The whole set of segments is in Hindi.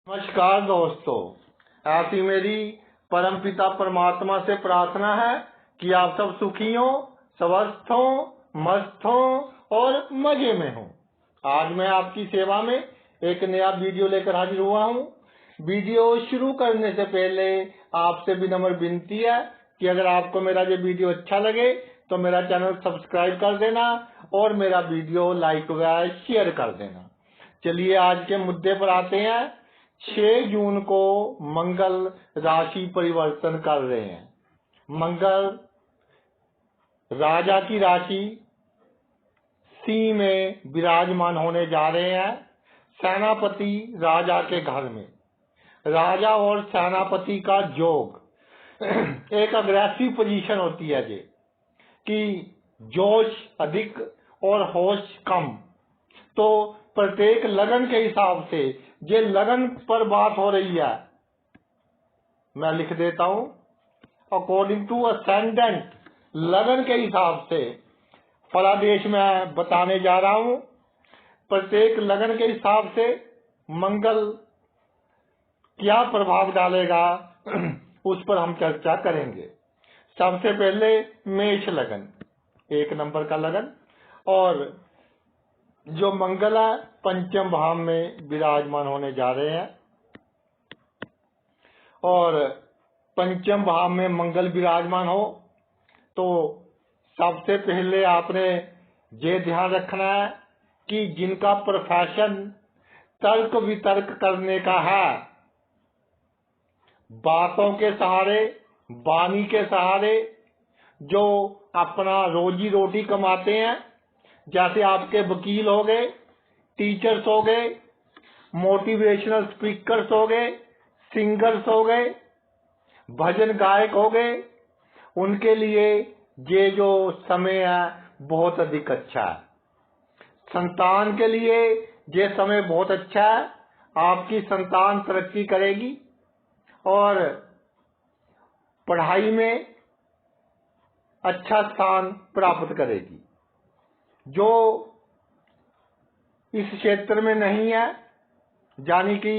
नमस्कार दोस्तों, ऐसी मेरी परमपिता परमात्मा से प्रार्थना है कि आप सब सुखी हो, स्वस्थ हो, मस्त हो और मजे में हो। आज मैं आपकी सेवा में एक नया वीडियो लेकर हाजिर हुआ हूँ। वीडियो शुरू करने से पहले आपसे विनम्र विनती है कि अगर आपको मेरा ये वीडियो अच्छा लगे तो मेरा चैनल सब्सक्राइब कर देना और मेरा वीडियो लाइक व शेयर कर देना। चलिए आज के मुद्दे पर आते हैं। 6 जून को मंगल राशि परिवर्तन कर रहे हैं। मंगल राजा की राशि सिंह में विराजमान होने जा रहे हैं। सेनापति राजा के घर में। राजा और सेनापति का योग एक अग्रेसिव पोजीशन होती है ये, कि जोश अधिक और होश कम। तो प्रत्येक लगन के हिसाब से ये लगन पर बात हो रही है। मैं लिख देता हूं, अकॉर्डिंग टू असेंडेंट लगन के हिसाब से फलादेश में बताने जा रहा हूं। प्रत्येक लगन के हिसाब से मंगल क्या प्रभाव डालेगा उस पर हम चर्चा करेंगे। सबसे पहले मेष लगन, 1 नंबर का लगन, और जो मंगल है पंचम भाव में विराजमान होने जा रहे हैं। और पंचम भाव में मंगल विराजमान हो तो सबसे पहले आपने ये ध्यान रखना है कि जिनका प्रोफेशन तर्क वितर्क करने का है, बातों के सहारे, वाणी के सहारे जो अपना रोजी रोटी कमाते हैं, जैसे आपके वकील हो गए, टीचर्स हो गए, मोटिवेशनल स्पीकर्स हो गए, सिंगर्स हो गए, भजन गायक हो गए, उनके लिए ये जो समय है बहुत अधिक अच्छा है। संतान के लिए ये समय बहुत अच्छा है। आपकी संतान तरक्की करेगी और पढ़ाई में अच्छा स्थान प्राप्त करेगी। जो इस क्षेत्र में नहीं है, यानी कि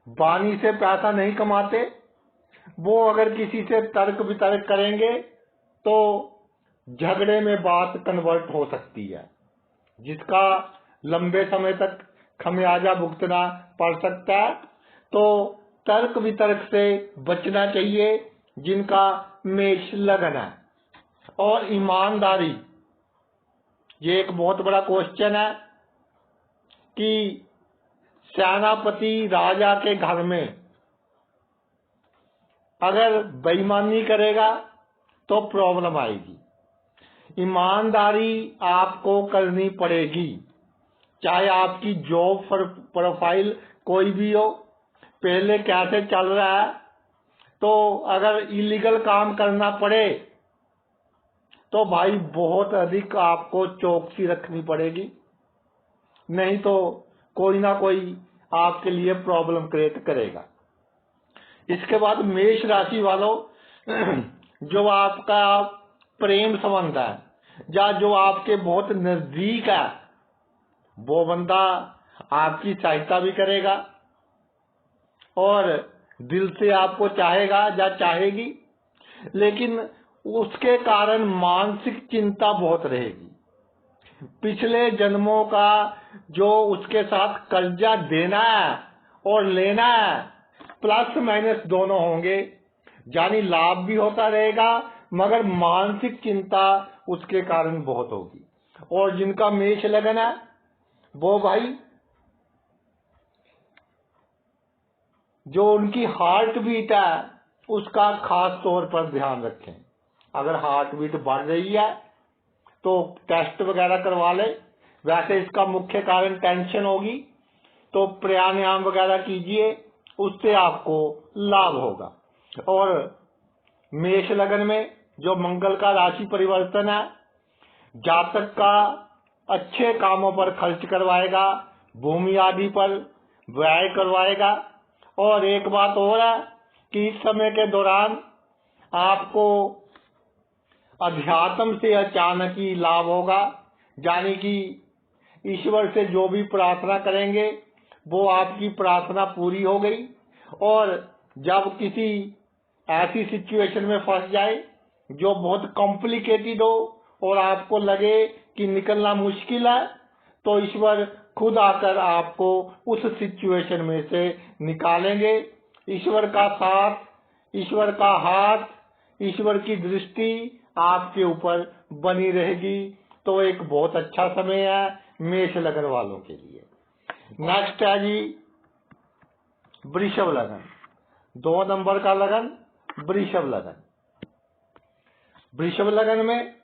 वाणी से पैसा नहीं कमाते, वो अगर किसी से तर्क वितर्क करेंगे तो झगड़े में बात कन्वर्ट हो सकती है, जिसका लंबे समय तक खमियाजा भुगतना पड़ सकता है। तो तर्क वितर्क से बचना चाहिए जिनका मेष लगन है। और ईमानदारी, ये एक बहुत बड़ा क्वेश्चन है कि सेनापति राजा के घर में अगर बेईमानी करेगा तो प्रॉब्लम आएगी। ईमानदारी आपको करनी पड़ेगी, चाहे आपकी जॉब प्रोफाइल कोई भी हो, पहले कैसे चल रहा है। तो अगर इलीगल काम करना पड़े तो भाई बहुत अधिक आपको चौकसी रखनी पड़ेगी, नहीं तो कोई ना कोई आपके लिए प्रॉब्लम क्रिएट करेगा। इसके बाद मेष राशि वालों, जो आपका प्रेम संबंध है या जो आपके बहुत नजदीक है, वो बंदा आपकी सहायता भी करेगा और दिल से आपको चाहेगा या चाहेगी, लेकिन उसके कारण मानसिक चिंता बहुत रहेगी। पिछले जन्मों का जो उसके साथ कर्जा देना है और लेना है, प्लस माइनस दोनों होंगे, यानी लाभ भी होता रहेगा मगर मानसिक चिंता उसके कारण बहुत होगी। और जिनका मेष लगन है वो भाई जो उनकी हार्ट बीट है उसका खास तौर पर ध्यान रखें। अगर हार्ट बीट बढ़ रही है तो टेस्ट वगैरह करवा ले। वैसे इसका मुख्य कारण टेंशन होगी, तो प्राणायाम वगैरह कीजिए, उससे आपको लाभ होगा। और मेष लगन में जो मंगल का राशि परिवर्तन है, जातक का अच्छे कामों पर खर्च करवाएगा, भूमि आदि पर व्यय करवाएगा। और एक बात और है कि इस समय के दौरान आपको अध्यात्म से अचानक ही लाभ होगा, यानी कि ईश्वर से जो भी प्रार्थना करेंगे वो आपकी प्रार्थना पूरी हो गई। और जब किसी ऐसी सिचुएशन में फंस जाए जो बहुत कॉम्प्लिकेटेड हो और आपको लगे कि निकलना मुश्किल है, तो ईश्वर खुद आकर आपको उस सिचुएशन में से निकालेंगे। ईश्वर का साथ, ईश्वर का हाथ, ईश्वर की दृष्टि आपके ऊपर बनी रहेगी। तो एक बहुत अच्छा समय है मेष लगन वालों के लिए। नेक्स्ट है जी वृषभ लगन। 2 नंबर का लगन वृषभ लगन। वृषभ लगन में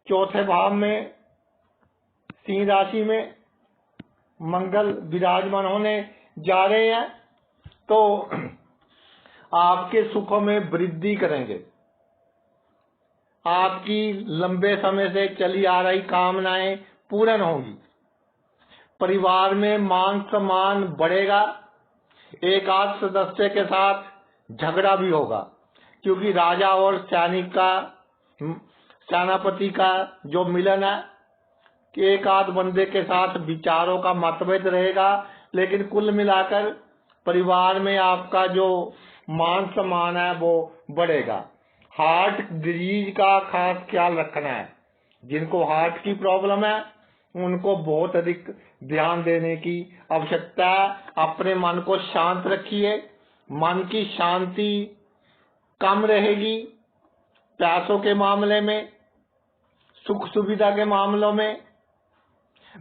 चौथे भाव में सिंह राशि में मंगल विराजमान होने जा रहे हैं, तो आपके सुखों में वृद्धि करेंगे। आपकी लंबे समय से चली आ रही कामनाएं पूर्ण होंगी। परिवार में मान सम्मान बढ़ेगा। एक आध सदस्य के साथ झगड़ा भी होगा, क्योंकि राजा और सैनिक का, सेनापति का जो मिलन है, कि एक आध बंदे के साथ विचारों का मतभेद रहेगा, लेकिन कुल मिलाकर परिवार में आपका जो मान सम्मान है वो बढ़ेगा। हार्ट डिजीज का खास ख्याल रखना है। जिनको हार्ट की प्रॉब्लम है उनको बहुत अधिक ध्यान देने की आवश्यकता है। अपने मन को शांत रखिए। मन की शांति कम रहेगी। पैसों के मामले में, सुख सुविधा के मामलों में,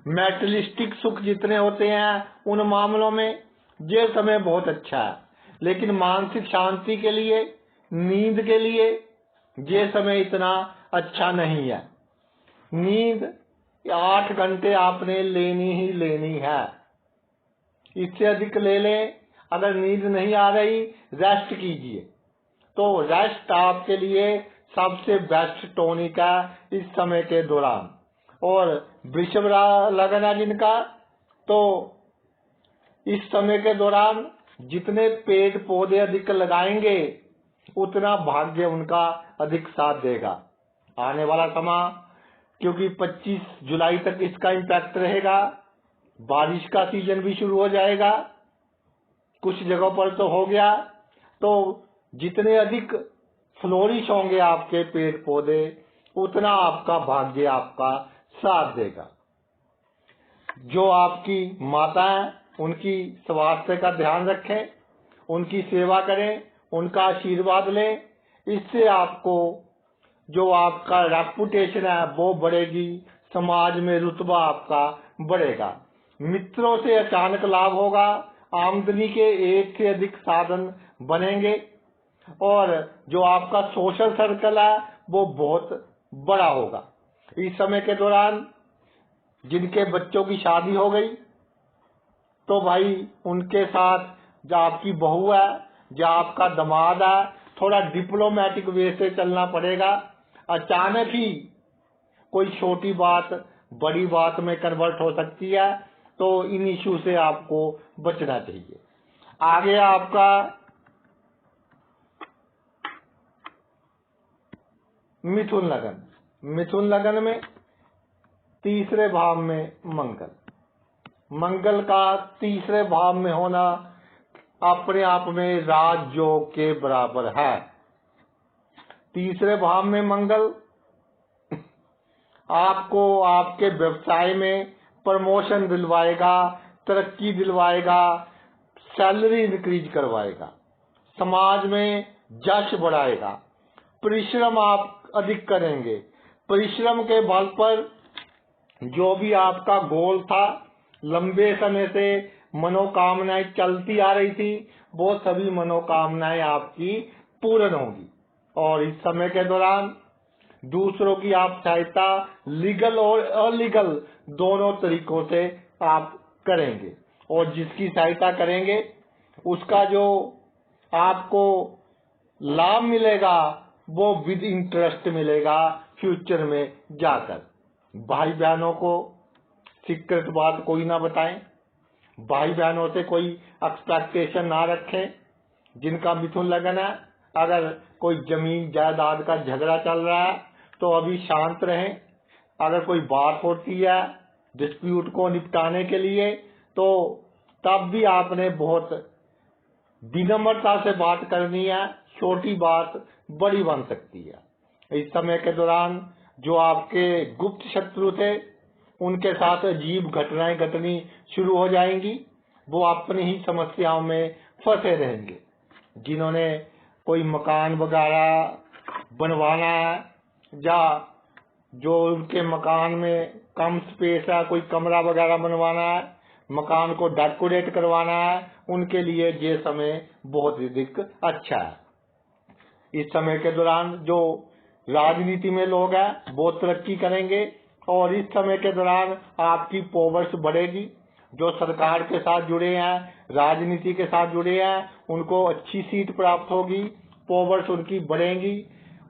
मैटेरियलिस्टिक सुख जितने होते हैं उन मामलों में ये समय बहुत अच्छा है। लेकिन मानसिक शांति के लिए, नींद के लिए ये समय इतना अच्छा नहीं है। नींद 8 घंटे आपने लेनी ही लेनी है। इससे अधिक ले लें। अगर नींद नहीं आ रही, रेस्ट कीजिए। तो रेस्ट आपके लिए सबसे बेस्ट टॉनिक है इस समय के दौरान। और वृषभ लगन है जिनका, तो इस समय के दौरान जितने पेड़ पौधे अधिक लगाएंगे उतना भाग्य उनका अधिक साथ देगा। आने वाला समय, क्योंकि 25 जुलाई तक इसका इम्पैक्ट रहेगा, बारिश का सीजन भी शुरू हो जाएगा। कुछ जगहों पर तो हो गया। तो जितने अधिक फ्लोरिश होंगे आपके पेड़ पौधे, उतना आपका भाग्य आपका साथ देगा। जो आपकी माता है उनकी स्वास्थ्य का ध्यान रखें, उनकी सेवा करें, उनका आशीर्वाद लें। इससे आपको जो आपका रेपुटेशन है वो बढ़ेगी। समाज में रुतबा आपका बढ़ेगा। मित्रों से अचानक लाभ होगा। आमदनी के एक से अधिक साधन बनेंगे। और जो आपका सोशल सर्कल है वो बहुत बड़ा होगा। इस समय के दौरान जिनके बच्चों की शादी हो गई, तो भाई उनके साथ जो आपकी बहू है, जो आपका दामाद है, थोड़ा डिप्लोमेटिक वे से चलना पड़ेगा। अचानक ही कोई छोटी बात बड़ी बात में कन्वर्ट हो सकती है, तो इन इशू से आपको बचना चाहिए। आगे आपका मिथुन लगन। मिथुन लगन में तीसरे भाव में मंगल का तीसरे भाव में होना अपने आप में राजयोग के बराबर है। तीसरे भाव में मंगल आपको आपके व्यवसाय में प्रमोशन दिलवाएगा, तरक्की दिलवाएगा, सैलरी इंक्रीज करवाएगा, समाज में यश बढ़ाएगा। परिश्रम आप अधिक करेंगे। परिश्रम के बल पर जो भी आपका गोल था, लंबे समय से मनोकामनाएं चलती आ रही थी, वो सभी मनोकामनाएं आपकी पूर्ण होंगी। और इस समय के दौरान दूसरों की आप सहायता लीगल और अलीगल दोनों तरीकों से आप करेंगे। और जिसकी सहायता करेंगे उसका जो आपको लाभ मिलेगा वो विद इंटरेस्ट मिलेगा फ्यूचर में जाकर। भाई बहनों को सीक्रेट बात कोई ना बताएं। भाई बहनों से कोई एक्सपेक्टेशन ना रखें। जिनका मिथुन लगन है, अगर कोई जमीन जायदाद का झगड़ा चल रहा है तो अभी शांत रहें। अगर कोई बात होती है डिस्प्यूट को निपटाने के लिए, तो तब भी आपने बहुत विनम्रता से बात करनी है, छोटी बात बड़ी बन सकती है। इस समय के दौरान जो आपके गुप्त शत्रु थे उनके साथ अजीब घटनाएं घटनी शुरू हो जाएंगी। वो अपनी ही समस्याओं में फंसे रहेंगे। जिन्होंने कोई मकान वगैरह बनवाना है या जो उनके मकान में कम स्पेस है, कोई कमरा वगैरह बनवाना है, मकान को डेकोरेट करवाना है, उनके लिए ये समय बहुत अधिक अच्छा है। इस समय के दौरान जो राजनीति में लोग हैं वो तरक्की करेंगे और इस समय के दौरान आपकी पावर्स बढ़ेगी। जो सरकार के साथ जुड़े हैं, राजनीति के साथ जुड़े हैं, उनको अच्छी सीट प्राप्त होगी, पावर्स उनकी बढ़ेंगी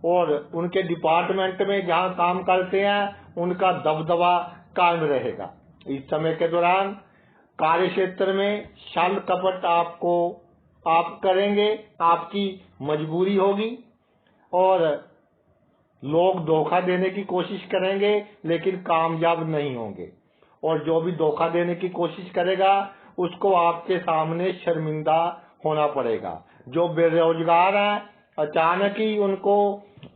और उनके डिपार्टमेंट में जहां काम करते हैं उनका दबदबा कायम रहेगा। इस समय के दौरान कार्य क्षेत्र में छल कपट आप करेंगे, आपकी मजबूरी होगी और लोग धोखा देने की कोशिश करेंगे लेकिन कामयाब नहीं होंगे। और जो भी धोखा देने की कोशिश करेगा उसको आपके सामने शर्मिंदा होना पड़ेगा। जो बेरोजगार हैं अचानक ही उनको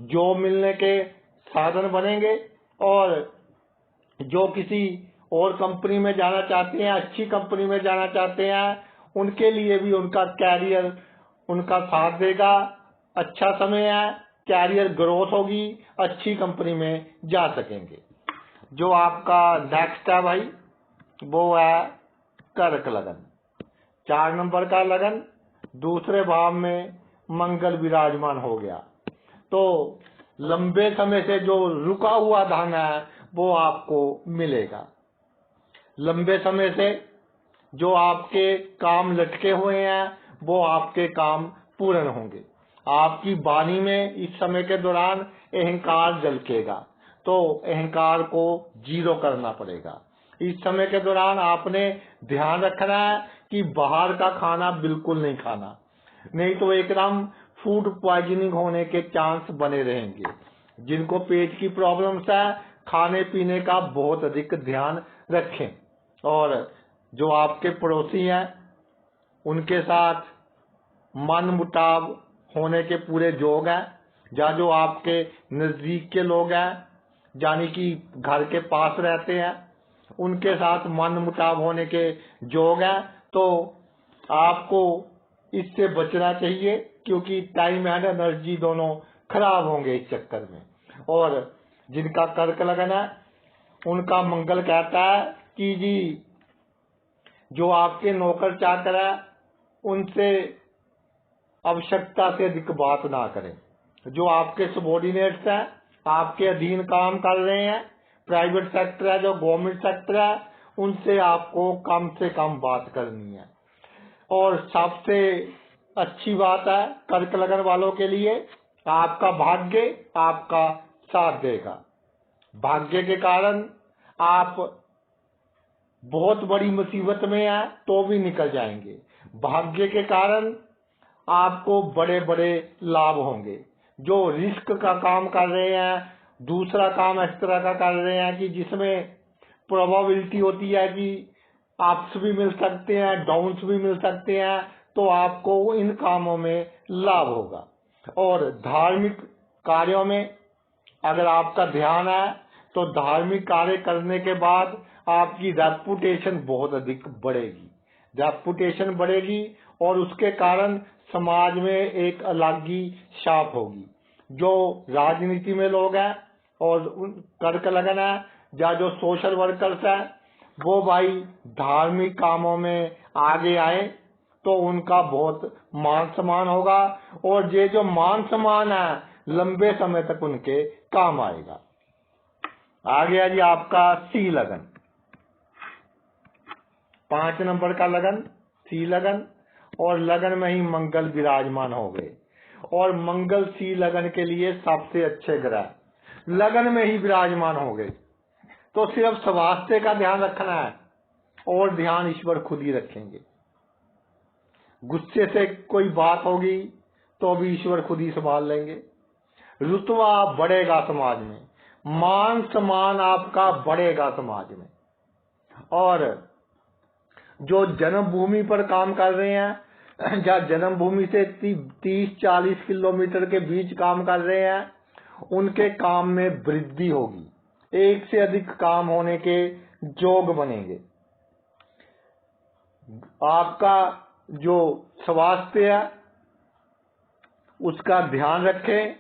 जॉब मिलने के साधन बनेंगे और जो किसी और कंपनी में जाना चाहते हैं, अच्छी कंपनी में जाना चाहते हैं, उनके लिए भी उनका कैरियर उनका साथ देगा। अच्छा समय है, कैरियर ग्रोथ होगी, अच्छी कंपनी में जा सकेंगे। जो आपका नेक्स्ट है भाई वो है कर्क लगन। 4 नंबर का लगन, दूसरे भाव में मंगल विराजमान हो गया तो लंबे समय से जो रुका हुआ धन है वो आपको मिलेगा। लंबे समय से जो आपके काम लटके हुए हैं वो आपके काम पूर्ण होंगे। आपकी वाणी में इस समय के दौरान अहंकार झलकेगा तो अहंकार को जीरो करना पड़ेगा। इस समय के दौरान आपने ध्यान रखना है कि बाहर का खाना बिल्कुल नहीं खाना, नहीं तो एकदम फूड पॉइजनिंग होने के चांस बने रहेंगे। जिनको पेट की प्रॉब्लम्स है खाने पीने का बहुत अधिक ध्यान रखें और जो आपके पड़ोसी हैं उनके साथ मन मुटाव होने के पूरे योग हैं। या जो आपके नजदीक के लोग हैं यानी कि घर के पास रहते हैं उनके साथ मन मुटाव होने के योग हैं। तो आपको इससे बचना चाहिए क्योंकि टाइम एंड एनर्जी दोनों खराब होंगे इस चक्कर में। और जिनका कर्क लगन है उनका मंगल कहता है कि जी जो आपके नौकर चाकर है उनसे आवश्यकता से अधिक बात ना करें। जो आपके सबॉर्डिनेट्स हैं, आपके अधीन काम कर रहे हैं, प्राइवेट सेक्टर है, जो गवर्नमेंट सेक्टर है, उनसे आपको कम से कम बात करनी है। और सबसे अच्छी बात है कर्क लगन वालों के लिए आपका भाग्य आपका साथ देगा। भाग्य के कारण आप बहुत बड़ी मुसीबत में है तो भी निकल जाएंगे। भाग्य के कारण आपको बड़े बड़े लाभ होंगे। जो रिस्क का काम कर रहे हैं, दूसरा काम इस तरह का कर रहे हैं कि जिसमें प्रोबेबिलिटी होती है कि अप्स भी मिल सकते हैं, डाउन्स भी मिल सकते हैं, तो आपको इन कामों में लाभ होगा। और धार्मिक कार्यों में अगर आपका ध्यान है तो धार्मिक कार्य करने के बाद आपकी रेपुटेशन बहुत अधिक बढ़ेगी। रेपुटेशन बढ़ेगी और उसके कारण समाज में एक अलग ही छाप होगी। जो राजनीति में लोग हैं और कर्क लगन है या जो सोशल वर्कर्स हैं वो भाई धार्मिक कामों में आगे आए तो उनका बहुत मान सम्मान होगा और ये जो मान सम्मान है लंबे समय तक उनके काम आएगा। आ गया जी आपका सी लगन। 5 नंबर का लगन सी लगन और लगन में ही मंगल विराजमान हो गए और मंगल सी लगन के लिए सबसे अच्छे ग्रह लगन में ही विराजमान हो गए। तो सिर्फ स्वास्थ्य का ध्यान रखना है और ध्यान ईश्वर खुद ही रखेंगे। गुस्से से कोई बात होगी तो भी ईश्वर खुद ही संभाल लेंगे। रुतबा बढ़ेगा समाज में, मान सम्मान आपका बढ़ेगा समाज में और जो जन्मभूमि पर काम कर रहे हैं, या जन्मभूमि से 30-40 किलोमीटर के बीच काम कर रहे हैं, उनके काम में वृद्धि होगी, एक से अधिक काम होने के योग बनेंगे। आपका जो स्वास्थ्य है उसका ध्यान रखें,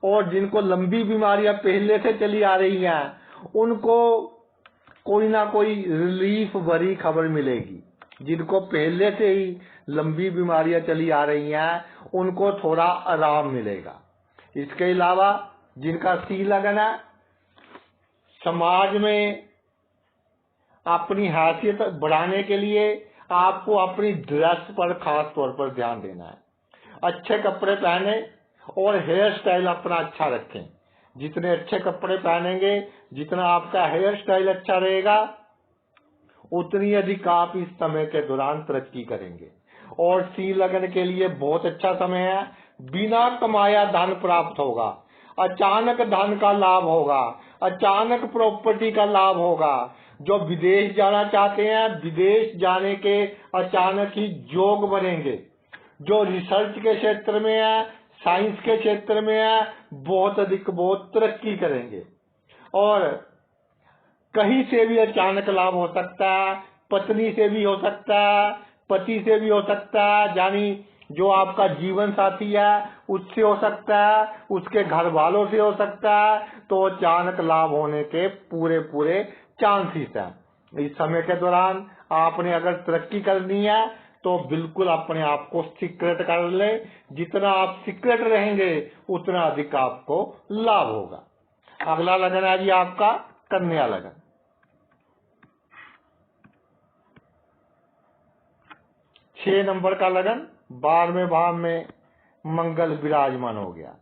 और जिनको लंबी बीमारियां पहले से चली आ रही हैं उनको कोई ना कोई रिलीफ भरी खबर मिलेगी। जिनको पहले से ही लंबी बीमारियां चली आ रही हैं उनको थोड़ा आराम मिलेगा। इसके अलावा जिनका सी लगन है, समाज में अपनी हैसियत बढ़ाने के लिए आपको अपनी ड्रेस पर खास तौर पर ध्यान देना है। अच्छे कपड़े पहने और हेयर स्टाइल अपना अच्छा रखें। जितने अच्छे कपड़े पहनेंगे, जितना आपका हेयर स्टाइल अच्छा रहेगा, उतनी अधिक आप इस समय के दौरान तरक्की करेंगे। और सी लगन के लिए बहुत अच्छा समय है। बिना कमाया धन प्राप्त होगा, अचानक धन का लाभ होगा, अचानक प्रॉपर्टी का लाभ होगा। जो विदेश जाना चाहते हैं, विदेश जाने के अचानक ही योग बनेंगे। जो रिसर्च के क्षेत्र में है, साइंस के क्षेत्र में है, बहुत तरक्की करेंगे। और कहीं से भी अचानक लाभ हो सकता है, पत्नी से भी हो सकता है, पति से भी हो सकता है, यानी जो आपका जीवन साथी है उससे हो सकता है, उसके घर वालों से हो सकता है। तो अचानक लाभ होने के पूरे चांसेस हैं। इस समय के दौरान आपने अगर तरक्की करनी है तो बिल्कुल अपने आप को सीक्रेट कर ले। जितना आप सीक्रेट रहेंगे उतना अधिक आपको लाभ होगा। अगला लगन है जी आपका कन्या लगन। 6 नंबर का लगन 12वें भाव में मंगल विराजमान हो गया।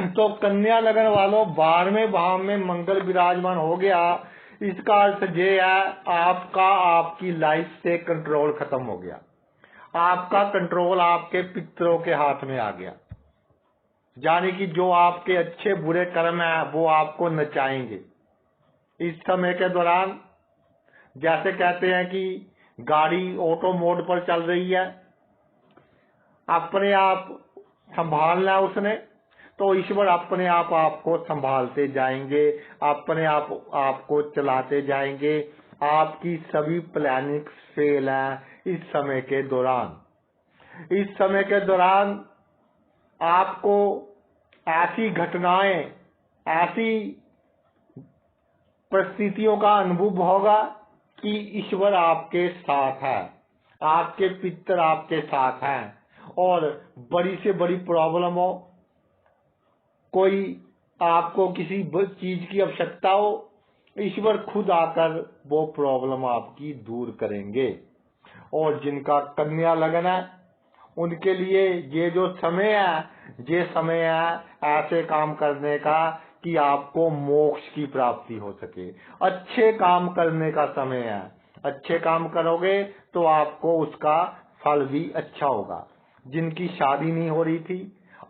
तो कन्या लगन वालों, 12वें भाव में मंगल विराजमान हो गया, इसका अर्थ ये है आपकी लाइफ से कंट्रोल खत्म हो गया। आपका कंट्रोल आपके पितरों के हाथ में आ गया। यानी कि जो आपके अच्छे बुरे कर्म है वो आपको नचाएंगे। इस समय के दौरान जैसे कहते हैं कि गाड़ी ऑटो मोड पर चल रही है, अपने आप संभालना है उसने, तो ईश्वर अपने आप आपको संभालते जाएंगे, अपने आप आपको चलाते जाएंगे। आपकी सभी प्लानिंग फेल है इस समय के दौरान। इस समय के दौरान आपको ऐसी घटनाएं, ऐसी परिस्थितियों का अनुभव होगा कि ईश्वर आपके साथ है, आपके पितर आपके साथ हैं। और बड़ी से बड़ी प्रॉब्लम हो, कोई आपको किसी चीज की आवश्यकता हो, ईश्वर खुद आकर वो प्रॉब्लम आपकी दूर करेंगे। और जिनका कन्या लगन है उनके लिए ये जो समय है, ये समय है ऐसे काम करने का कि आपको मोक्ष की प्राप्ति हो सके। अच्छे काम करने का समय है। अच्छे काम करोगे तो आपको उसका फल भी अच्छा होगा। जिनकी शादी नहीं हो रही थी,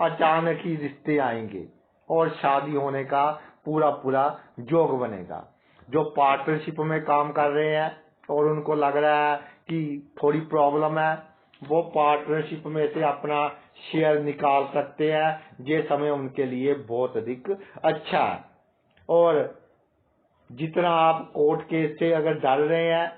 अचानक ही रिश्ते आएंगे और शादी होने का पूरा योग बनेगा। जो पार्टनरशिप में काम कर रहे हैं और उनको लग रहा है कि थोड़ी प्रॉब्लम है, वो पार्टनरशिप में से अपना शेयर निकाल सकते हैं। ये समय उनके लिए बहुत अधिक अच्छा है। और जितना आप कोर्ट केस से अगर डर रहे हैं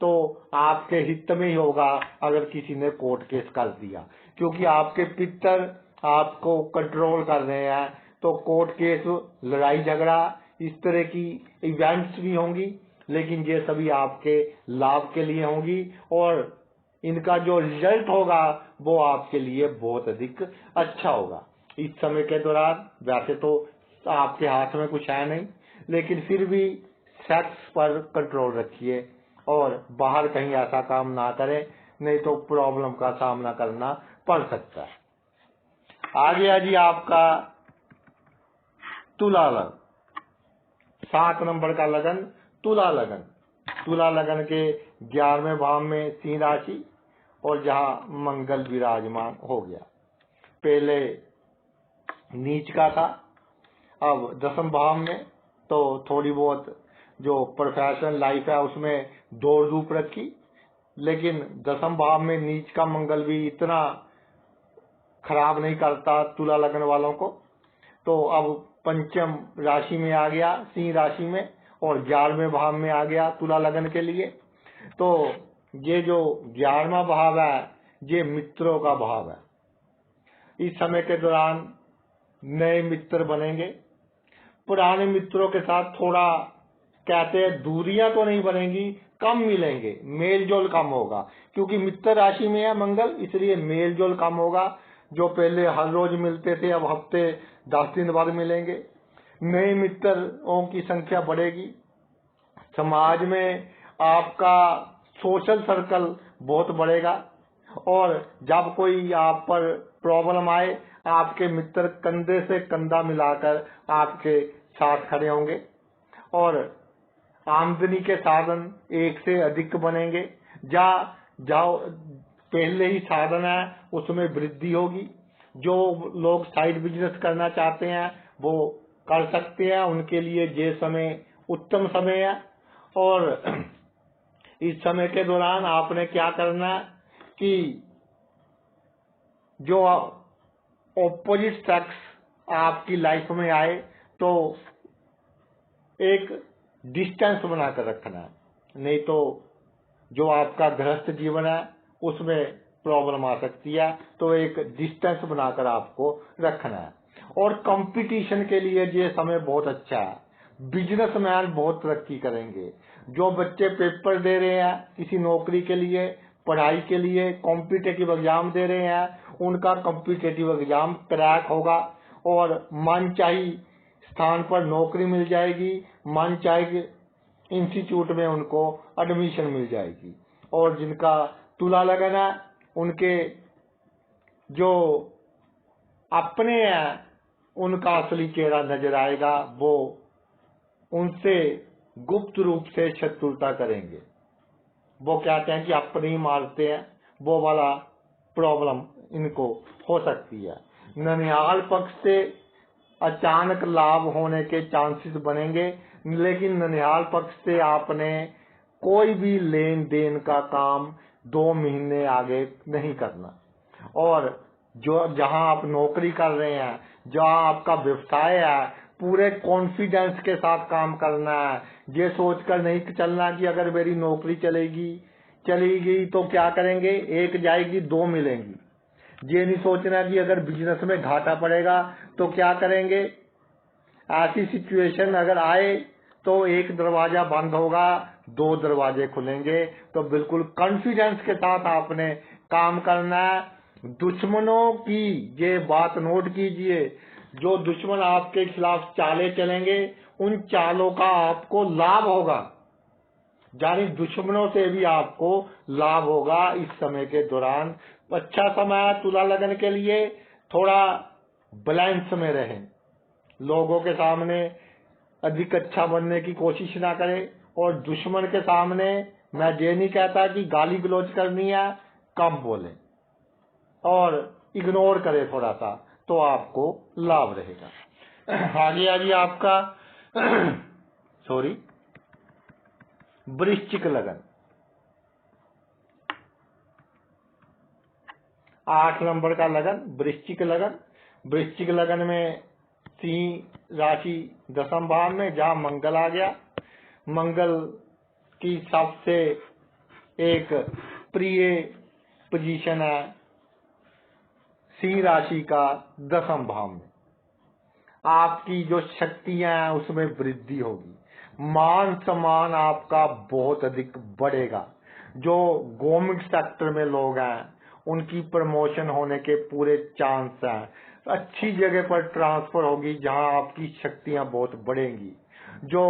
तो आपके हित में ही होगा अगर किसी ने कोर्ट केस कर दिया, क्योंकि आपके पितर आपको कंट्रोल कर रहे हैं। तो कोर्ट केस, लड़ाई झगड़ा, इस तरह की इवेंट्स भी होंगी, लेकिन ये सभी आपके लाभ के लिए होंगी और इनका जो रिजल्ट होगा वो आपके लिए बहुत अधिक अच्छा होगा। इस समय के दौरान वैसे तो आपके हाथ में कुछ है नहीं, लेकिन फिर भी सेक्स पर कंट्रोल रखिए और बाहर कहीं ऐसा काम ना करें, नहीं तो प्रॉब्लम का सामना करना पड़ सकता है। आ गया जी आपका तुला लगन, 7 नंबर का लगन तुला लगन। तुला लगन के 11वें भाव में सिंह राशि और जहां मंगल विराजमान हो गया। पहले नीच का था, अब 10वें भाव में, तो थोड़ी बहुत जो प्रोफेशनल लाइफ है उसमें दौड़ धूप रखी, लेकिन दसम भाव में नीच का मंगल भी इतना खराब नहीं करता तुला लगन वालों को। तो अब पंचम राशि में आ गया, सिंह राशि में, और 11वें भाव में आ गया तुला लगन के लिए। तो ये जो 11वां भाव है ये मित्रों का भाव है। इस समय के दौरान नए मित्र बनेंगे। पुराने मित्रों के साथ थोड़ा कहते हैं दूरियां तो नहीं बनेंगी, कम मिलेंगे, मेल जोल कम होगा, क्योंकि मित्र राशि में है मंगल, इसलिए मेल जोल कम होगा। जो पहले हर रोज मिलते थे अब हफ्ते 10 दिन बाद मिलेंगे। नए मित्रों की संख्या बढ़ेगी। समाज में आपका सोशल सर्कल बहुत बढ़ेगा, और जब कोई आप पर प्रॉब्लम आए आपके मित्र कंधे से कंधा मिलाकर आपके साथ खड़े होंगे, और आमदनी के साधन एक से अधिक बनेंगे। जाओ पहले ही साधन है उसमें वृद्धि होगी। जो लोग साइड बिजनेस करना चाहते हैं वो कर सकते हैं, उनके लिए ये समय उत्तम समय है। और इस समय के दौरान आपने क्या करना है कि जो ऑपोजिट सेक्स आपकी लाइफ में आए तो एक डिस्टेंस बनाकर रखना है, नहीं तो जो आपका गृहस्थ जीवन है उसमें प्रॉब्लम आ सकती है। तो एक डिस्टेंस बनाकर आपको रखना है। और कंपटीशन के लिए ये समय बहुत अच्छा है। बिजनेसमैन बहुत तरक्की करेंगे। जो बच्चे पेपर दे रहे हैं किसी नौकरी के लिए, पढ़ाई के लिए, कॉम्पिटिटिव एग्जाम दे रहे हैं, उनका कॉम्पिटिटिव एग्जाम क्रैक होगा और मनचाही स्थान पर नौकरी मिल जाएगी, मनचाही इंस्टीट्यूट में उनको एडमिशन मिल जाएगी। और जिनका तुला लगन है उनके जो अपने हैं उनका असली चेहरा नजर आएगा, वो उनसे गुप्त रूप से शत्रुता करेंगे। वो कहते हैं कि अपने ही मारते हैं, वो वाला प्रॉब्लम इनको हो सकती है। ननिहाल पक्ष से अचानक लाभ होने के चांसेस बनेंगे, लेकिन ननिहाल पक्ष से आपने कोई भी लेन देन का काम 2 महीने आगे नहीं करना। और जो जहां आप नौकरी कर रहे हैं, जहां आपका व्यवसाय है, पूरे कॉन्फिडेंस के साथ काम करना है। ये सोचकर नहीं चलना कि अगर मेरी नौकरी चली गई तो क्या करेंगे, एक जाएगी 2 मिलेंगी। ये नहीं सोचना कि अगर बिजनेस में घाटा पड़ेगा तो क्या करेंगे। ऐसी सिचुएशन अगर आए तो एक दरवाजा बंद होगा, 2 दरवाजे खुलेंगे। तो बिल्कुल कॉन्फिडेंस के साथ आपने काम करना है। दुश्मनों की ये बात नोट कीजिए, जो दुश्मन आपके खिलाफ चालें चलेंगे उन चालों का आपको लाभ होगा, यानी दुश्मनों से भी आपको लाभ होगा। इस समय के दौरान अच्छा समय तुला लगन के लिए। थोड़ा बैलेंस में रहें, लोगों के सामने अधिक अच्छा बनने की कोशिश ना करें, और दुश्मन के सामने मैं ये नहीं कहता कि गाली गलौज करनी है, कम बोलें और इग्नोर करें थोड़ा सा, तो आपको लाभ रहेगा। आगे आ गया आपका वृश्चिक लगन। 8 नंबर का लगन वृश्चिक लगन। वृश्चिक लगन में सिंह राशि 10वें भाव में, जहां मंगल आ गया। मंगल की सबसे एक प्रिय पोजीशन है सिंह राशि का 10वें भाव में। आपकी जो शक्तियां हैं उसमें वृद्धि होगी। मान सम्मान आपका बहुत अधिक बढ़ेगा। जो गवर्नमेंट सेक्टर में लोग हैं उनकी प्रमोशन होने के पूरे चांस हैं। अच्छी जगह पर ट्रांसफर होगी जहां आपकी शक्तियां बहुत बढ़ेंगी। जो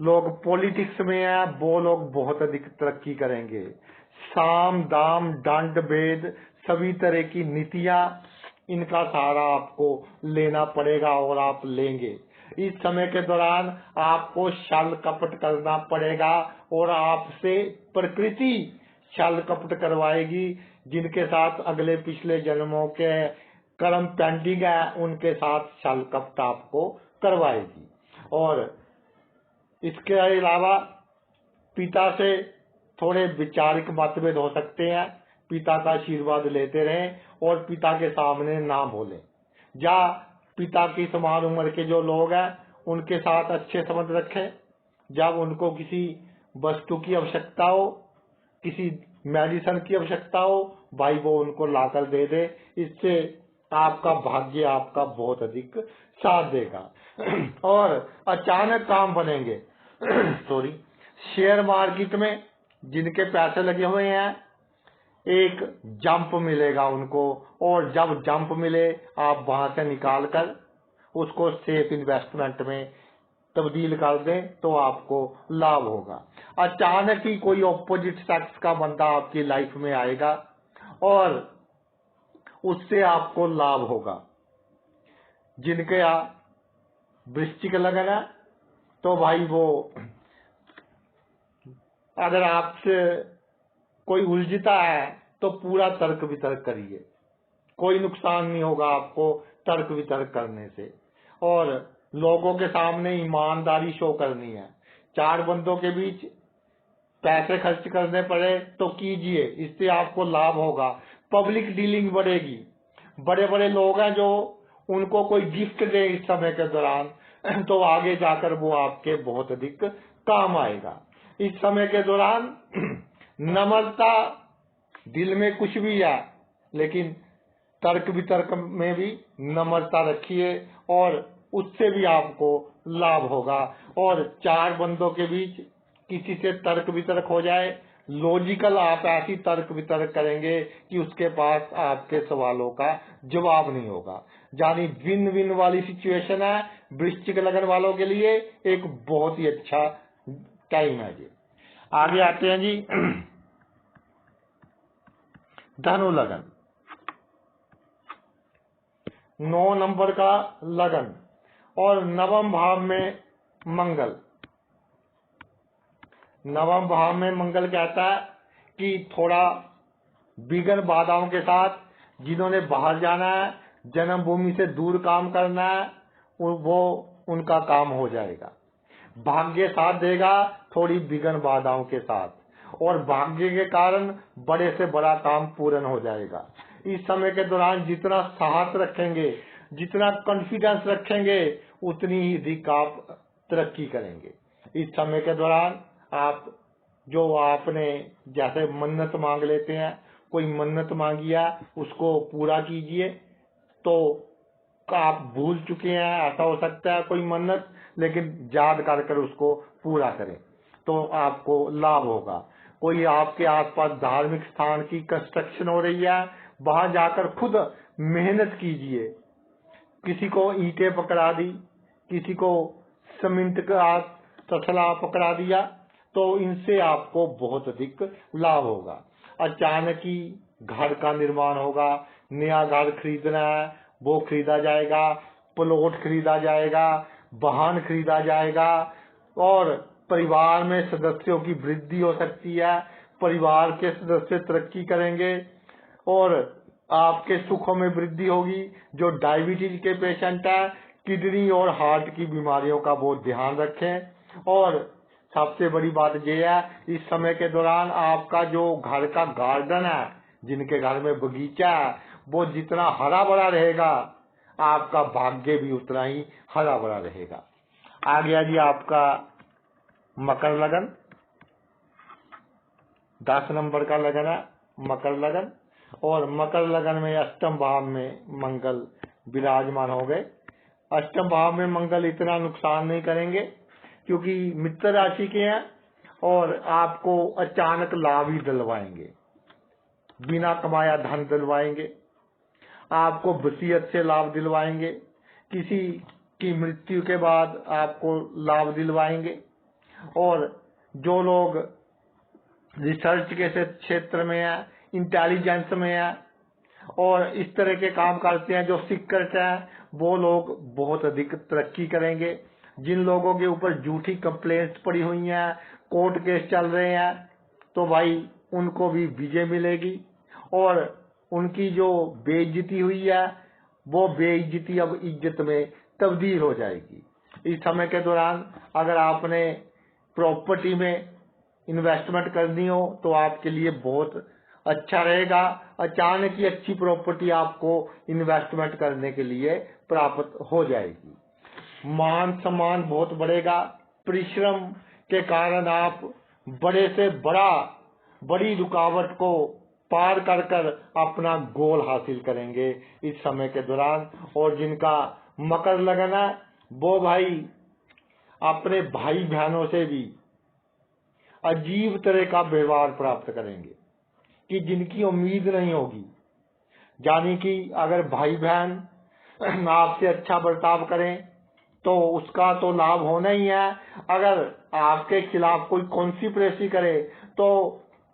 लोग पॉलिटिक्स में हैं वो लोग बहुत अधिक तरक्की करेंगे। साम दाम दंड भेद सभी तरह की नीतियां, इनका सहारा आपको लेना पड़ेगा और आप लेंगे। इस समय के दौरान आपको छल कपट करना पड़ेगा और आपसे प्रकृति छल कपट करवाएगी। जिनके साथ अगले पिछले जन्मों के कर्म पेंडिंग है उनके साथ छल कपट आपको करवाएगी। और इसके अलावा पिता से थोड़े वैचारिक मतभेद हो सकते हैं, पिता का आशीर्वाद लेते रहें और पिता के सामने ना बोलें। या पिता की समान उम्र के जो लोग हैं उनके साथ अच्छे संबंध रखें। जब उनको किसी वस्तु की आवश्यकता हो, किसी मेडिसिन की आवश्यकता हो, भाई वो उनको लाकर दे दे। इससे आपका भाग्य आपका बहुत अधिक साथ देगा और अचानक काम बनेंगे। सॉरी, शेयर मार्केट में जिनके पैसे लगे हुए हैं एक जंप मिलेगा उनको, और जब जंप मिले आप वहां से निकाल कर उसको सेफ इन्वेस्टमेंट में तब्दील कर दें तो आपको लाभ होगा। अचानक ही कोई ऑपोजिट सेक्स का बंदा आपकी लाइफ में आएगा और उससे आपको लाभ होगा। जिनके वृश्चिक लगन है तो भाई वो अगर आपसे कोई उलझता है तो पूरा तर्क वितर्क करिए, कोई नुकसान नहीं होगा आपको तर्क वितर्क करने से। और लोगों के सामने ईमानदारी शो करनी है। चार बंदों के बीच पैसे खर्च करने पड़े तो कीजिए, इससे आपको लाभ होगा। पब्लिक डीलिंग बढ़ेगी। बड़े बड़े लोग हैं जो उनको कोई गिफ्ट दे इस समय के दौरान तो आगे जाकर वो आपके बहुत अधिक काम आएगा। इस समय के दौरान नम्रता, दिल में कुछ भी है लेकिन तर्क वितर्क में भी नम्रता रखिए और उससे भी आपको लाभ होगा। और चार बंदों के बीच किसी से तर्क वितर्क हो जाए, लॉजिकल आप ऐसी तर्क वितर्क करेंगे कि उसके पास आपके सवालों का जवाब नहीं होगा। यानी विन विन वाली सिचुएशन है वृश्चिक लगन वालों के लिए, एक बहुत ही अच्छा टाइम है जी। आगे आते हैं जी धनु लगन। 9 नंबर का लगन और नवम भाव में मंगल। नवम भाव में मंगल कहता है कि थोड़ा विघ्न बाधाओं के साथ जिन्होंने बाहर जाना है, जन्मभूमि से दूर काम करना है, वो उनका काम हो जाएगा। भाग्य साथ देगा थोड़ी विघ्न बाधाओं के साथ, और भाग्य के कारण बड़े से बड़ा काम पूर्ण हो जाएगा। इस समय के दौरान जितना साहस रखेंगे, जितना कॉन्फिडेंस रखेंगे, उतनी ही अधिक आप तरक्की करेंगे। इस समय के दौरान आप जो आपने जैसे मन्नत मांग लेते हैं, कोई मन्नत मांगी है उसको पूरा कीजिए। तो आप भूल चुके हैं, ऐसा हो सकता है कोई मन्नत, लेकिन याद कर उसको पूरा करें तो आपको लाभ होगा। कोई आपके आसपास धार्मिक स्थान की कंस्ट्रक्शन हो रही है, वहां जाकर खुद मेहनत कीजिए। किसी को ईंटें पकड़ा दी, किसी को सीमेंट का तसला पकड़ा दिया, तो इनसे आपको बहुत अधिक लाभ होगा। अचानक ही घर का निर्माण होगा, नया घर खरीदना है वो खरीदा जाएगा, प्लॉट खरीदा जाएगा, वाहन खरीदा जाएगा, और परिवार में सदस्यों की वृद्धि हो सकती है। परिवार के सदस्य तरक्की करेंगे और आपके सुखों में वृद्धि होगी। जो डायबिटीज के पेशेंट है, किडनी और हार्ट की बीमारियों का बहुत ध्यान रखें। और सबसे बड़ी बात यह है, इस समय के दौरान आपका जो घर का गार्डन है, जिनके घर में बगीचा है, वो जितना हरा भरा रहेगा आपका भाग्य भी उतना ही हरा भरा रहेगा। आ गया जी आपका मकर लगन। 10 नंबर का लगन है मकर लगन, और मकर लगन में अष्टम भाव में मंगल विराजमान हो गए। अष्टम भाव में मंगल इतना नुकसान नहीं करेंगे क्योंकि मित्र राशि के हैं और आपको अचानक लाभ ही दिलवाएंगे, बिना कमाया धन दिलवाएंगे, आपको वसीयत से लाभ दिलवाएंगे, किसी की मृत्यु के बाद आपको लाभ दिलवाएंगे। और जो लोग रिसर्च के क्षेत्र में है, इंटेलिजेंस में है और इस तरह के काम करते हैं जो सीक्रेट है, वो लोग बहुत अधिक तरक्की करेंगे। जिन लोगों के ऊपर झूठी कंप्लेंट्स पड़ी हुई हैं, कोर्ट केस चल रहे हैं, तो भाई उनको भी विजय मिलेगी और उनकी जो बेइज्जती हुई है वो बेइज्जती अब इज्जत में तब्दील हो जाएगी। इस समय के दौरान अगर आपने प्रॉपर्टी में इन्वेस्टमेंट करनी हो तो आपके लिए बहुत अच्छा रहेगा। अचानक ही अच्छी प्रॉपर्टी आपको इन्वेस्टमेंट करने के लिए प्राप्त हो जाएगी। मान सम्मान बहुत बढ़ेगा। परिश्रम के कारण आप बड़े से बड़ी रुकावट को पार कर कर अपना गोल हासिल करेंगे इस समय के दौरान। और जिनका मकर लगन है वो भाई अपने भाई बहनों से भी अजीब तरह का व्यवहार प्राप्त करेंगे कि जिनकी उम्मीद नहीं होगी। यानी कि अगर भाई बहन आपसे अच्छा बर्ताव करें तो उसका तो लाभ होना ही है। अगर आपके खिलाफ कोई कॉन्स्पिरेसी करे तो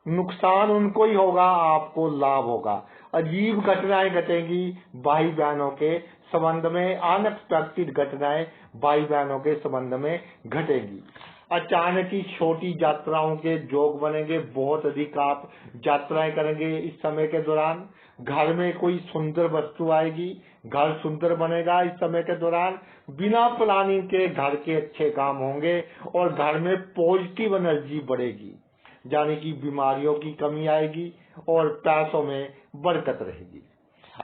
नुकसान उनको ही होगा, आपको लाभ होगा। अजीब घटनाएं घटेंगी भाई बहनों के संबंध में, अनएक्सपेक्टेड घटनाएं भाई बहनों के संबंध में घटेंगी। अचानक ही छोटी यात्राओं के योग बनेंगे। बहुत अधिक आप यात्राएं करेंगे इस समय के दौरान। घर में कोई सुंदर वस्तु आएगी, घर सुंदर बनेगा इस समय के दौरान। बिना प्लानिंग के घर के अच्छे काम होंगे और घर में पॉजिटिव एनर्जी बढ़ेगी। यानी कि बीमारियों की कमी आएगी और पैसों में बरकत रहेगी।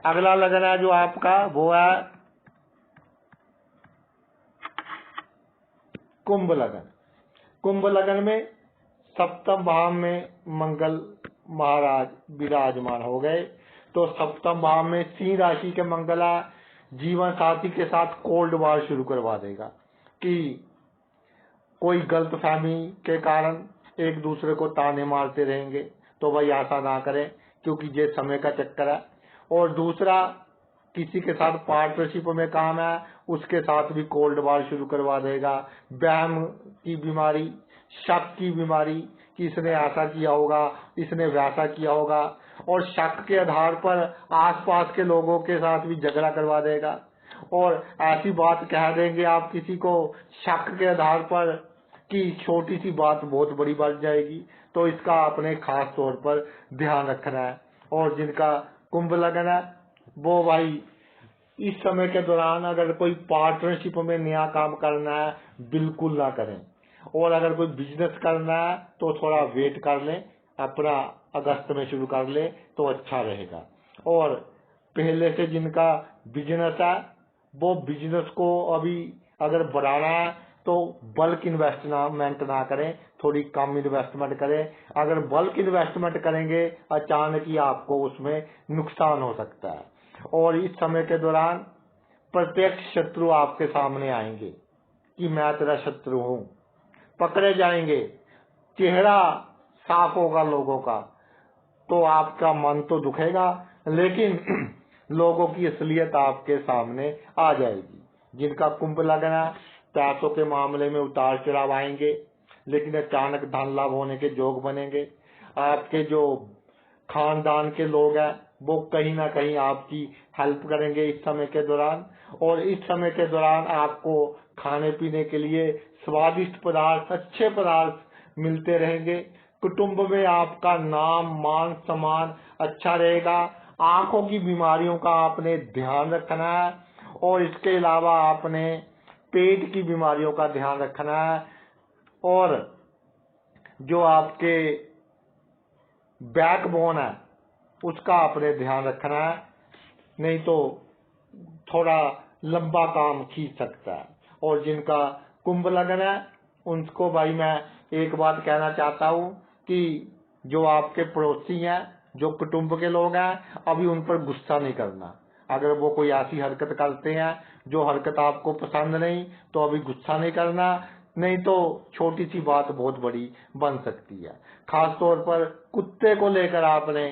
अगला लगन है जो आपका वो है कुंभ लगन। कुंभ लगन में सप्तम भाव में मंगल महाराज विराजमान हो गए। तो सप्तम भाव में सिंह राशि के मंगल जीवन साथी के साथ कोल्ड वार शुरू करवा देगा कि कोई गलत फहमी के कारण एक दूसरे को ताने मारते रहेंगे। तो भाई ऐसा ना करें क्योंकि ये समय का चक्कर है। और दूसरा, किसी के साथ पार्टनरशिप में काम है उसके साथ भी कोल्ड वार शुरू करवा देगा। वहम की बीमारी, शक की बीमारी कि इसने ऐसा किया होगा, इसने वैसा किया होगा, और शक के आधार पर आसपास के लोगों के साथ भी झगड़ा करवा देगा। और ऐसी बात कह देंगे आप किसी को शक के आधार पर कि छोटी सी बात बहुत बड़ी बन जाएगी। तो इसका अपने खास तौर पर ध्यान रखना है। और जिनका कुंभ लगन है वो भाई इस समय के दौरान अगर कोई पार्टनरशिप में नया काम करना है बिल्कुल ना करें। और अगर कोई बिजनेस करना है तो थोड़ा वेट कर लें, अपना अगस्त में शुरू कर ले तो अच्छा रहेगा। और पहले से जिनका बिजनेस है वो बिजनेस को अभी अगर बढ़ाना है तो बल्क इन्वेस्टमेंट ना करें, थोड़ी कम इन्वेस्टमेंट करें। अगर बल्क इन्वेस्टमेंट करेंगे अचानक ही आपको उसमें नुकसान हो सकता है। और इस समय के दौरान प्रत्यक्ष शत्रु आपके सामने आएंगे कि मैं तेरा शत्रु हूं, पकड़े जाएंगे। चेहरा साफ होगा लोगों का तो आपका मन तो दुखेगा लेकिन लोगों की असलियत आपके सामने आ जाएगी। जिनका कुंभ लगन है पैसों के मामले में उतार चढ़ाव आएंगे लेकिन अचानक धन लाभ होने के योग बनेंगे। आपके जो खानदान के लोग हैं वो कहीं ना कहीं आपकी हेल्प करेंगे इस समय के दौरान। और इस समय के दौरान आपको खाने पीने के लिए स्वादिष्ट पदार्थ, अच्छे पदार्थ मिलते रहेंगे। कुटुंब में आपका नाम मान सम्मान अच्छा रहेगा। आंखों की बीमारियों का आपने ध्यान रखना है और इसके अलावा आपने पेट की बीमारियों का ध्यान रखना है। और जो आपके बैकबोन है उसका आपने ध्यान रखना है, नहीं तो थोड़ा लंबा काम खींच सकता है। और जिनका कुंभ लगन है उनको भाई मैं एक बात कहना चाहता हूँ कि जो आपके पड़ोसी हैं, जो कुटुंब के लोग हैं, अभी उन पर गुस्सा नहीं करना। अगर वो कोई ऐसी हरकत करते हैं जो हरकत आपको पसंद नहीं तो अभी गुस्सा नहीं करना, नहीं तो छोटी सी बात बहुत बड़ी बन सकती है। खास तौर पर कुत्ते को लेकर आपने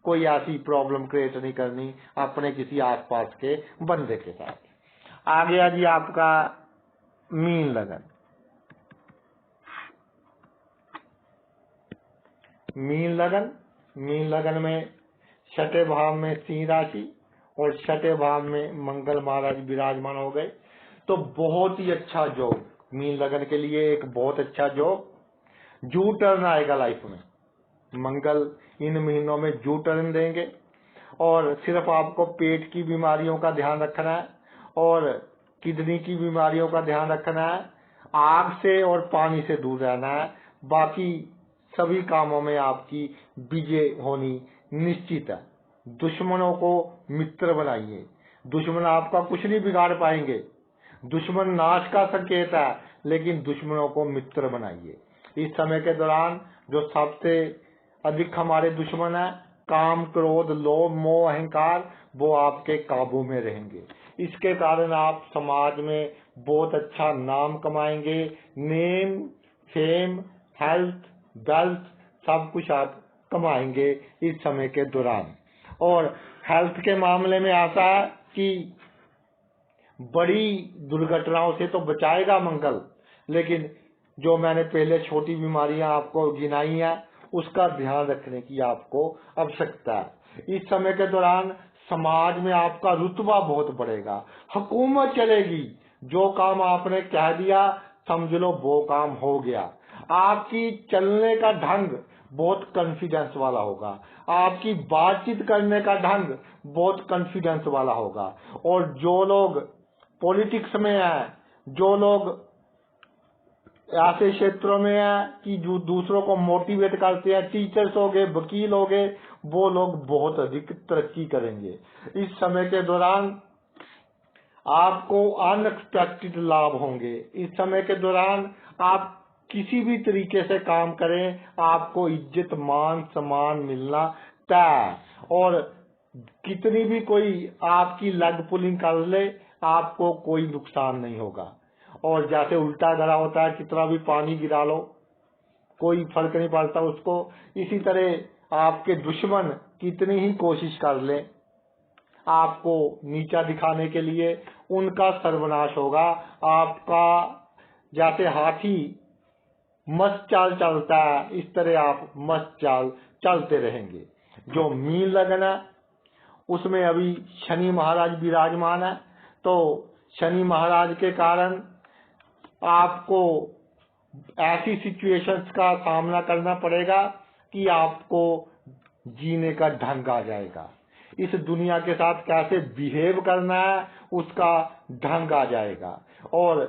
कोई ऐसी प्रॉब्लम क्रिएट नहीं करनी अपने किसी आसपास के बंदे के साथ। आ गया जी आपका मीन लगन। मीन लगन में छठे भाव में सिंह राशि और छठे भाव में मंगल महाराज विराजमान हो गए। तो बहुत ही अच्छा जॉब मीन लगन के लिए, एक बहुत अच्छा जॉब। जू टर्न आएगा लाइफ में। मंगल इन महीनों में जू टर्न देंगे। और सिर्फ आपको पेट की बीमारियों का ध्यान रखना है और किडनी की बीमारियों का ध्यान रखना है। आग से और पानी से दूर रहना है। बाकी सभी कामों में आपकी विजय होनी निश्चित है। दुश्मनों को मित्र बनाइए, दुश्मन आपका कुछ नहीं बिगाड़ पाएंगे। दुश्मन नाश का संकेत है, लेकिन दुश्मनों को मित्र बनाइए। इस समय के दौरान जो सबसे अधिक हमारे दुश्मन है, काम, क्रोध, लोभ, मोह, अहंकार, वो आपके काबू में रहेंगे। इसके कारण आप समाज में बहुत अच्छा नाम कमाएंगे। नेम, फेम, हेल्थ, वेल्थ सब कुछ आप कमाएंगे इस समय के दौरान। और हेल्थ के मामले में ऐसा है कि बड़ी दुर्घटनाओं से तो बचाएगा मंगल, लेकिन जो मैंने पहले छोटी बीमारियां आपको गिनाई है, उसका ध्यान रखने की आपको आवश्यकता है। इस समय के दौरान समाज में आपका रुतबा बहुत बढ़ेगा, हुकूमत चलेगी। जो काम आपने कह दिया समझ लो वो काम हो गया। आपकी चलने का ढंग बहुत कॉन्फिडेंस वाला होगा, आपकी बातचीत करने का ढंग बहुत कॉन्फिडेंस वाला होगा। और जो लोग पॉलिटिक्स में है, जो लोग ऐसे क्षेत्रों में है कि जो दूसरों को मोटिवेट करते हैं, टीचर्स हो गए, वकील हो गए, वो लोग बहुत अधिक तरक्की करेंगे। इस समय के दौरान आपको अनएक्सपेक्टेड लाभ होंगे। इस समय के दौरान आप किसी भी तरीके से काम करें, आपको इज्जत, मान, सम्मान मिलना तय। और कितनी भी कोई आपकी लेग पुलिंग कर ले, आपको कोई नुकसान नहीं होगा। और जैसे उल्टा गड़ा होता है, कितना भी पानी गिरा लो कोई फर्क नहीं पड़ता उसको। इसी तरह आपके दुश्मन कितनी ही कोशिश कर ले आपको नीचा दिखाने के लिए, उनका सर्वनाश होगा। आपका जैसे हाथी मस्त चाल चलता है, इस तरह आप मस्त चाल चलते रहेंगे। जो मीन लगन है उसमें अभी शनि महाराज विराजमान है, तो शनि महाराज के कारण आपको ऐसी सिचुएशंस का सामना करना पड़ेगा कि आपको जीने का ढंग आ जाएगा। इस दुनिया के साथ कैसे बिहेव करना है उसका ढंग आ जाएगा। और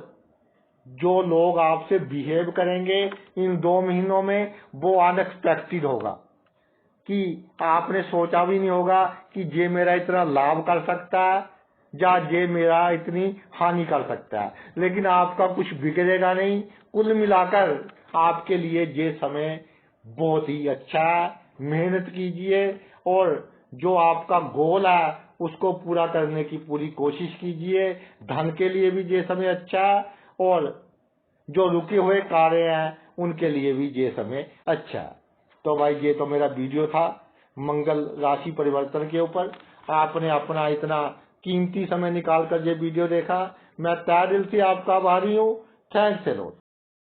जो लोग आपसे बिहेव करेंगे इन 2 महीनों में, वो अनएक्सपेक्टेड होगा कि आपने सोचा भी नहीं होगा कि ये मेरा इतना लाभ कर सकता है या ये मेरा इतनी हानि कर सकता है। लेकिन आपका कुछ बिगड़ेगा नहीं। कुल मिलाकर आपके लिए ये समय बहुत ही अच्छा है। मेहनत कीजिए और जो आपका गोल है उसको पूरा करने की पूरी कोशिश कीजिए। धन के लिए भी ये समय अच्छा है और जो रुके हुए कार्य हैं उनके लिए भी ये समय अच्छा है। तो भाई ये तो मेरा वीडियो था मंगल राशि परिवर्तन के ऊपर। आपने अपना इतना कीमती समय निकाल कर ये वीडियो देखा, मैं तहे दिल से आपका आभारी हूँ। Thanks a lot.